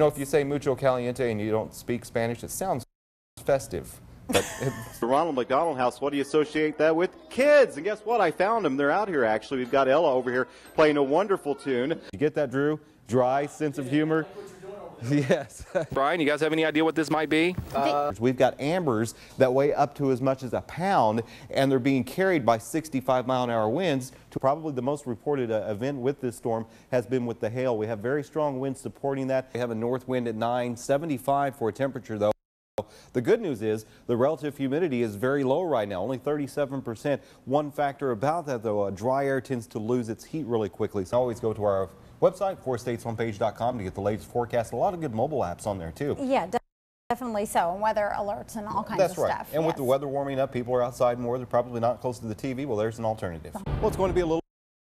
know, if you say mucho caliente and you don't speak Spanish, it sounds festive. But The Ronald McDonald House, what do you associate that with? Kids. And guess what? I found them. They're out here, actually. We've got Ella over here playing a wonderful tune. You get that, Drew? Dry sense of humor? Yes. Brian, you guys have any idea what this might be? We've got ambers that weigh up to as much as a pound, and they're being carried by 65-mile-an-hour winds. Probably the most reported event with this storm has been with the hail. We have very strong winds supporting that. We have a north wind at 9, 75 for a temperature, though. The good news is the relative humidity is very low right now, only 37%. One factor about that, though, dry air tends to lose its heat really quickly. So always go to our website, 4stateshomepage.com, to get the latest forecast. A lot of good mobile apps on there, too. Yeah, definitely so, and weather alerts and all kinds of stuff. That's right. And with the weather warming up, people are outside more. They're probably not close to the TV. Well, there's an alternative. Well, it's going to be a little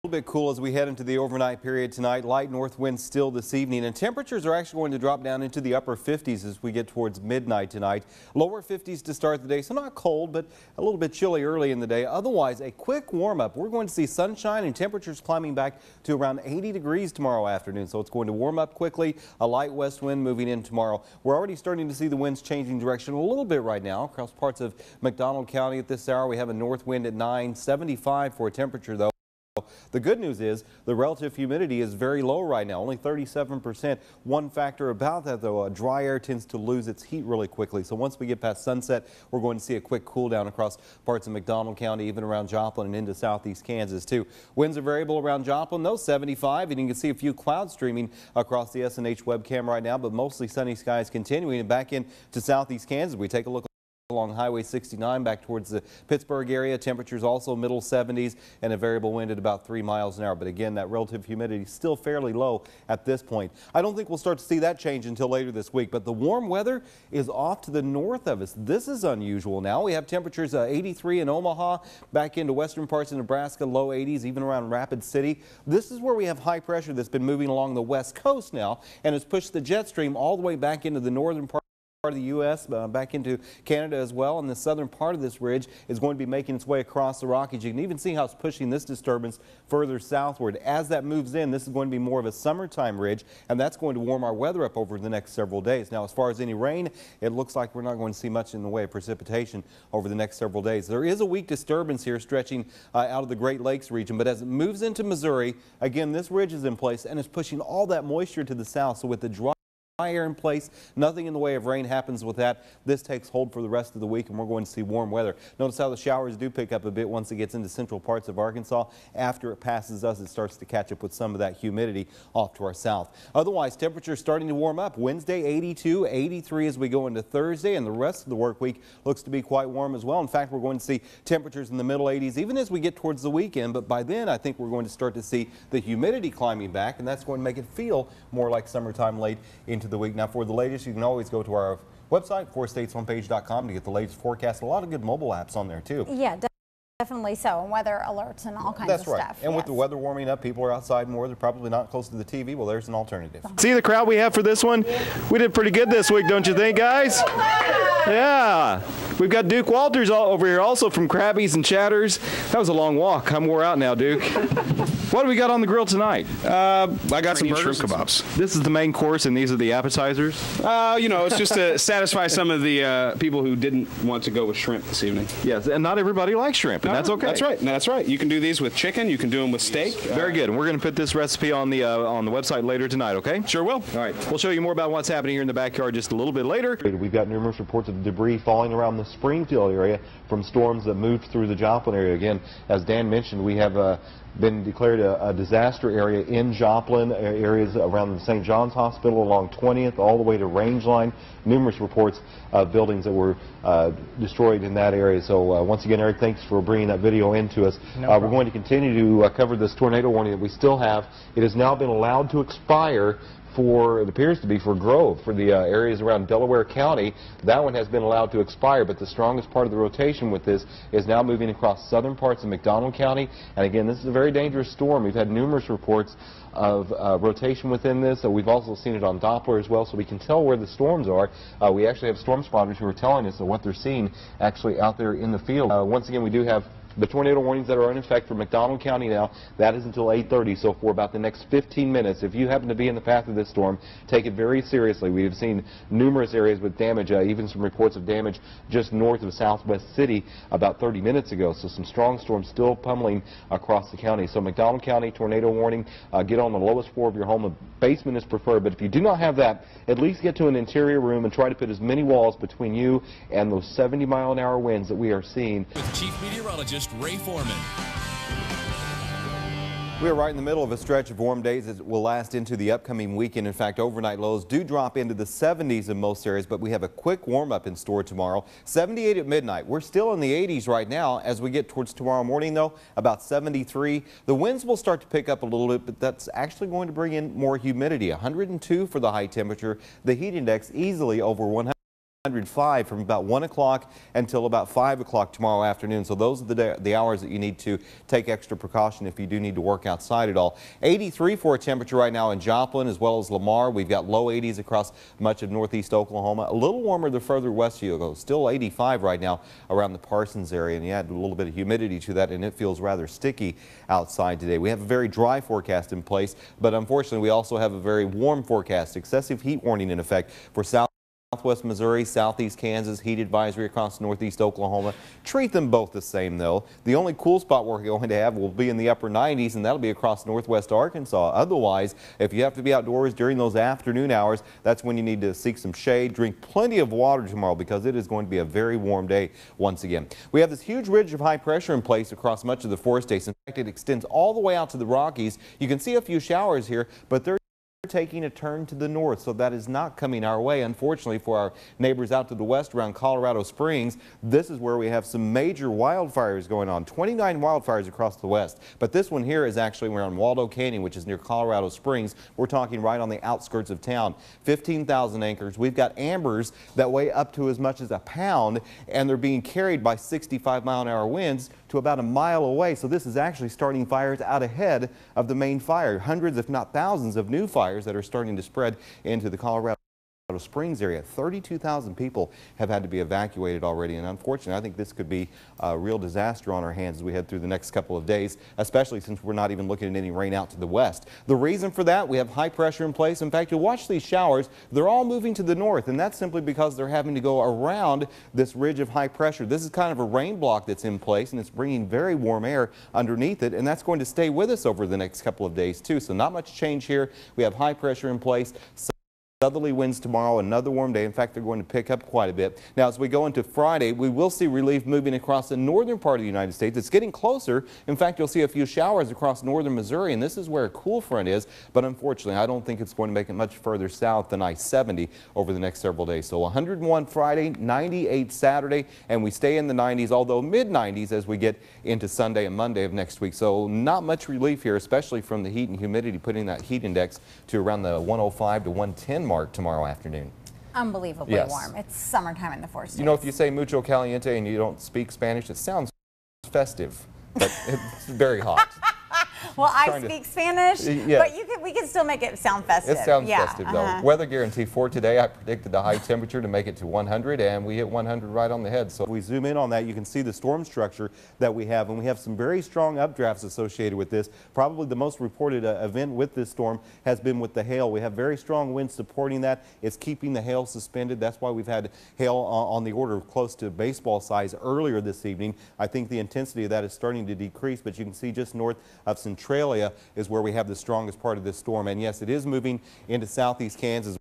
bit cool as we head into the overnight period tonight. Light north winds still this evening, and temperatures are actually going to drop down into the upper 50s as we get towards midnight tonight. Lower 50s to start the day, so not cold, but a little bit chilly early in the day. Otherwise, a quick warm up. We're going to see sunshine and temperatures climbing back to around 80 degrees tomorrow afternoon, so it's going to warm up quickly. A light west wind moving in tomorrow. We're already starting to see the winds changing direction a little bit right now across parts of McDonald County at this hour. We have a north wind at 9, 75 for a temperature, though. The good news is the relative humidity is very low right now, only 37%. One factor about that, though, dry air tends to lose its heat really quickly. So once we get past sunset, we're going to see a quick cool down across parts of McDonald County, even around Joplin and into southeast Kansas, too. Winds are variable around Joplin, though, 75, and you can see a few clouds streaming across the SNH webcam right now, but mostly sunny skies continuing. And back into southeast Kansas, we take a look along Highway 69 back towards the Pittsburgh area. Temperatures also middle 70s and a variable wind at about 3 miles an hour. But again, that relative humidity is still fairly low at this point. I don't think we'll start to see that change until later this week, but the warm weather is off to the north of us. This is unusual now. We have temperatures 83 in Omaha, back into western parts of Nebraska, low 80s, even around Rapid City. This is where we have high pressure that's been moving along the west coast now and has pushed the jet stream all the way back into the northern part of the U.S., back into Canada as well, and the southern part of this ridge is going to be making its way across the Rockies. You can even see how it's pushing this disturbance further southward. As that moves in, this is going to be more of a summertime ridge, and that's going to warm our weather up over the next several days. Now, as far as any rain, it looks like we're not going to see much in the way of precipitation over the next several days. There is a weak disturbance here stretching out of the Great Lakes region, but as it moves into Missouri, again, this ridge is in place and is pushing all that moisture to the south. So with the dry air in place, nothing in the way of rain happens with that. This takes hold for the rest of the week, and we're going to see warm weather. Notice how the showers do pick up a bit once it gets into central parts of Arkansas. After it passes us, it starts to catch up with some of that humidity off to our south. Otherwise, temperatures starting to warm up. Wednesday, 82, 83 as we go into Thursday, and the rest of the work week looks to be quite warm as well. In fact, we're going to see temperatures in the middle 80s even as we get towards the weekend, but by then I think we're going to start to see the humidity climbing back, and that's going to make it feel more like summertime late into the week. Now, for the latest, you can always go to our website, 4stateshomepage.com, to get the latest forecast. A lot of good mobile apps on there, too. Yeah, definitely so, and weather alerts and all kinds of stuff. That's right. And with the weather warming up, people are outside more. They're probably not close to the TV. Well, there's an alternative. See the crowd we have for this one? We did pretty good this week, don't you think, guys? Yeah. We've got Duke Walters over here also from Krabby's and Chatters. That was a long walk. I'm wore out now, Duke. What do we got on the grill tonight? I got some shrimp kebabs. This is the main course, and these are the appetizers? You know, it's just to satisfy some of the people who didn't want to go with shrimp this evening. Yes, and not everybody likes shrimp, and that's okay. That's right. That's right. You can do these with chicken. You can do them with steak. Very good. And we're going to put this recipe on the website later tonight, okay? Sure will. All right. We'll show you more about what's happening here in the backyard just a little bit later. We've got numerous reports of debris falling around the Springfield area from storms that moved through the Joplin area. Again, as Dan mentioned, we have been declared a disaster area in Joplin, areas around the St. John's Hospital along 20th all the way to Rangeline. Numerous reports of buildings that were destroyed in that area. So once again, Eric, thanks for bringing that video in to us. We're going to continue to cover this tornado warning that we still have. It has now been allowed to expire for, it appears to be for Grove, for the areas around Delaware County. That one has been allowed to expire, but the strongest part of the rotation with this is now moving across southern parts of McDonald County. And again, this is a very dangerous storm. We've had numerous reports of rotation within this. We've also seen it on Doppler as well, so we can tell where the storms are. We actually have storm spotters who are telling us what they're seeing actually out there in the field. Once again, we do have The tornado warnings that are in effect for McDonald County now, that is until 8:30. So for about the next 15 minutes, if you happen to be in the path of this storm, take it very seriously. We have seen numerous areas with damage, even some reports of damage just north of Southwest City about 30 minutes ago. So some strong storms still pummeling across the county. So McDonald County tornado warning, get on the lowest floor of your home. A basement is preferred, but if you do not have that, at least get to an interior room and try to put as many walls between you and those 70-mile-an-hour winds that we are seeing. With Chief Meteorologist Ray Foreman. We are right in the middle of a stretch of warm days that will last into the upcoming weekend. In fact, overnight lows do drop into the 70s in most areas, but we have a quick warm-up in store tomorrow. 78 at midnight. We're still in the 80s right now. As we get towards tomorrow morning, though, about 73. The winds will start to pick up a little bit, but that's actually going to bring in more humidity. 102 for the high temperature. The heat index easily over 105 from about 1 o'clock until about 5 o'clock tomorrow afternoon. So those are the hours that you need to take extra precaution if you do need to work outside at all. 83 for a temperature right now in Joplin as well as Lamar. We've got low 80s across much of northeast Oklahoma. A little warmer the further west you go. Still 85 right now around the Parsons area, and you add a little bit of humidity to that and it feels rather sticky outside today. We have a very dry forecast in place, but unfortunately we also have a very warm forecast. Excessive heat warning in effect for Southwest Missouri, southeast Kansas, heat advisory across northeast Oklahoma. Treat them both the same, though. The only cool spot we're going to have will be in the upper 90s, and that'll be across northwest Arkansas. Otherwise, if you have to be outdoors during those afternoon hours, that's when you need to seek some shade. Drink plenty of water tomorrow because it is going to be a very warm day once again. We have this huge ridge of high pressure in place across much of the forest states. In fact, it extends all the way out to the Rockies. You can see a few showers here, but they're taking a turn to the north, so that is not coming our way. Unfortunately for our neighbors out to the west around Colorado Springs, this is where we have some major wildfires going on. 29 wildfires across the west, but this one here is actually around Waldo Canyon, which is near Colorado Springs. We're talking right on the outskirts of town. 15,000 acres. We've got ambers that weigh up to as much as a pound, and they're being carried by 65-mile-an-hour winds to about a mile away. So this is actually starting fires out ahead of the main fire. Hundreds, if not thousands, of new fires that are starting to spread into the Colorado Springs area. 32,000 people have had to be evacuated already, and unfortunately I think this could be a real disaster on our hands as we head through the next couple of days, especially since we're not even looking at any rain out to the west. The reason for that, we have high pressure in place. In fact, you watch these showers, they're all moving to the north, and that's simply because they're having to go around this ridge of high pressure. This is kind of a rain block that's in place, and it's bringing very warm air underneath it, and that's going to stay with us over the next couple of days too. So not much change here. We have high pressure in place. Southerly winds tomorrow, another warm day. In fact, they're going to pick up quite a bit. Now, as we go into Friday, we will see relief moving across the northern part of the United States. It's getting closer. In fact, you'll see a few showers across northern Missouri, and this is where a cool front is. But unfortunately, I don't think it's going to make it much further south than I-70 over the next several days. So 101 Friday, 98 Saturday, and we stay in the 90s, although mid-90s as we get into Sunday and Monday of next week. So not much relief here, especially from the heat and humidity, putting that heat index to around the 105 to 110 mark tomorrow afternoon. Unbelievably warm. It's summertime in the forest states. You know, if you say mucho caliente and you don't speak Spanish, it sounds festive, but it's very hot. Well, I speak Spanish, yes. but we can still make it sound festive. It sounds festive, though. Weather guarantee for today, I predicted the high temperature to make it to 100, and we hit 100 right on the head. So if we zoom in on that, you can see the storm structure that we have, and we have some very strong updrafts associated with this. Probably the most reported event with this storm has been with the hail. We have very strong winds supporting that. It's keeping the hail suspended. That's why we've had hail on the order of close to baseball size earlier this evening. I think the intensity of that is starting to decrease, but you can see just north of Centralia is where we have the strongest part of this storm. And yes, it is moving into southeast Kansas.